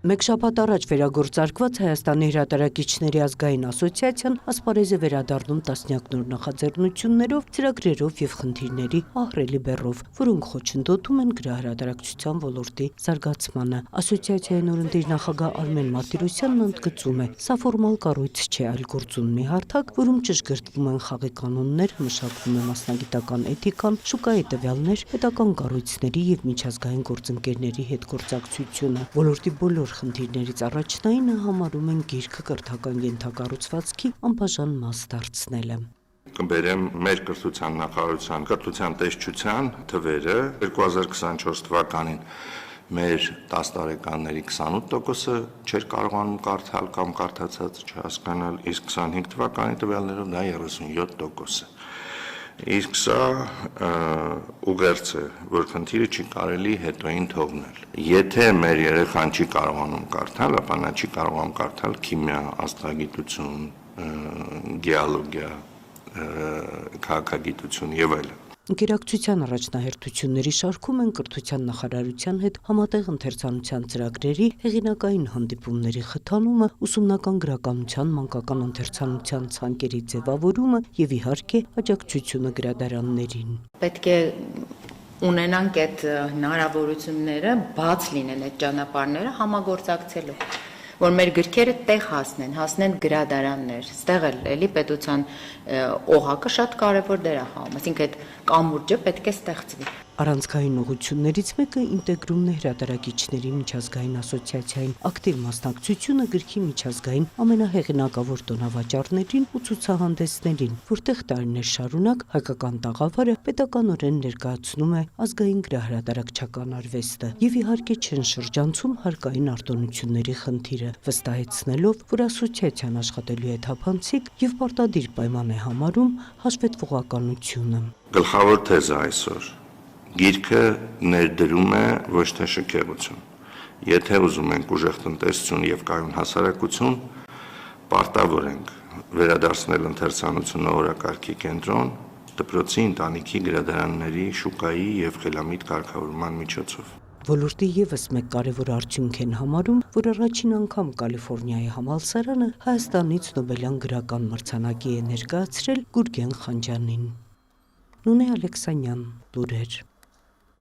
Մեկ շաբաթ առաջ վերագործարկված Հայաստանի հրատարակիչների ազգային ասոցիացիան ասպարեզ է վերադառնում տասնյակ նոր նախաձեռնություններով, ծրագրերով եւ խնդիրների ահռելի բեռով, որոնք խոչընդոտում են գրահրատարակչության ոլորտի զարգացմանը։ Ասոցիացիայի նորընտիր նախագահ Արմեն Մարտիրոսյանն ընդգծում է, սա ֆորմալ կառույց չէ, այլ գործունի հարթակ, որում ճշգրտվում են խաղի կանոններ, մշակվում է մասնագիտական էթիկան, շուկայի տվյալներ, պետական կառույցների եւ միջազգային գործընկերների հետ գործակցությունը։ Ոլորտի բոլոր խնդիրներից առաջնայինը համարում են գիրքը կրթական ենթակառուցվածքի անբաժան մաս դարձնելը։ Կբերեմ մեր կրթության նախարարության կրթության տեսչության թվերը 2024 թվականին մեր 10 տարեկանների 28%-ը չէր կարողանում կարդալ կամ կարդացած չհասկանալ, իսկ 25 թվականի տվյալներով դա 37%-ը։ Իսկ սա ուղերձ է, որ խնդիրը չի կարելի հետոին թողնել։ Եթե մեր երեխան չի կարողանում կարդալ, ապա նա չի կարողանում կարդալ քիմիա, աստղագիտություն, գեոլոգիա, քաղաքագիտություն եւ այլն։ Գերակցության առաջնահերթությունների շարքում են կրթության նախարարության հետ համատեղ ընթերցանության ծրագրերի, հեղինակային հանդիպումների խթանումը, ուսումնական գրականության, մանկական ընթերցանության ցանկերի ձևավորումը եւ իհարկե աջակցությունը գրադարաններին։ Պետք է ունենանք այդ հնարավորությունները, բաց լինեն այդ ճանապարհները համագործակցելու, որ մեր գրքերը տեղ հասնեն գրադարաններ, ստեղ էլի պետության օղակը շատ կարևոր դեր է խաղում, այսինքն այդ կամուրջը պետք է ստեղծվի։ Առանցքային ուղղություններից մեկը ինտեգրումն է հրատարակիչների միջազգային ասոցիացիային, ակտիվ մասնակցությունը գրքի միջազգային ամենահեղինակավոր տոնավաճառներին ու ցուցահանդեսներին, որտեղ տարիներ շարունակ հայկական տաղավարը պետականորեն ներկայացնում է ազգային գրահրատարակչական արվեստը եւ իհարկե չեն շրջանցում հարկային արտոնությունների խնդիրը, վստահեցնելով, որ ասոցիացիան աշխատելու է թափանցիկ եւ պարտադիր պայման է համարում հաշվետվողականությունը։ Գլխավոր թեզը այսօր գիրքը ներդրում է ոչ թե շքեղություն։ Եթե ուզում ենք ուժեղ տնտեսություն եւ կայուն հասարակություն, պարտավոր ենք վերադարձնել ընթերցանությունը օրակարգի կենտրոն, դպրոցի, ընտանիքի, գրադարանների, շուկայի եւ խելամիտ կարգավորման միջոցով։ Ոլորտի եւս մեկ կարևոր արդյունք են համարում, որ առաջին անգամ Կալիֆոռնիայի համալսարանը Հայաստանից Նոբելյան գրական մրցանակի է ներկայացրել Գուրգեն Խանջյանին։ Նունե Ալեքսանյան, լուրեր։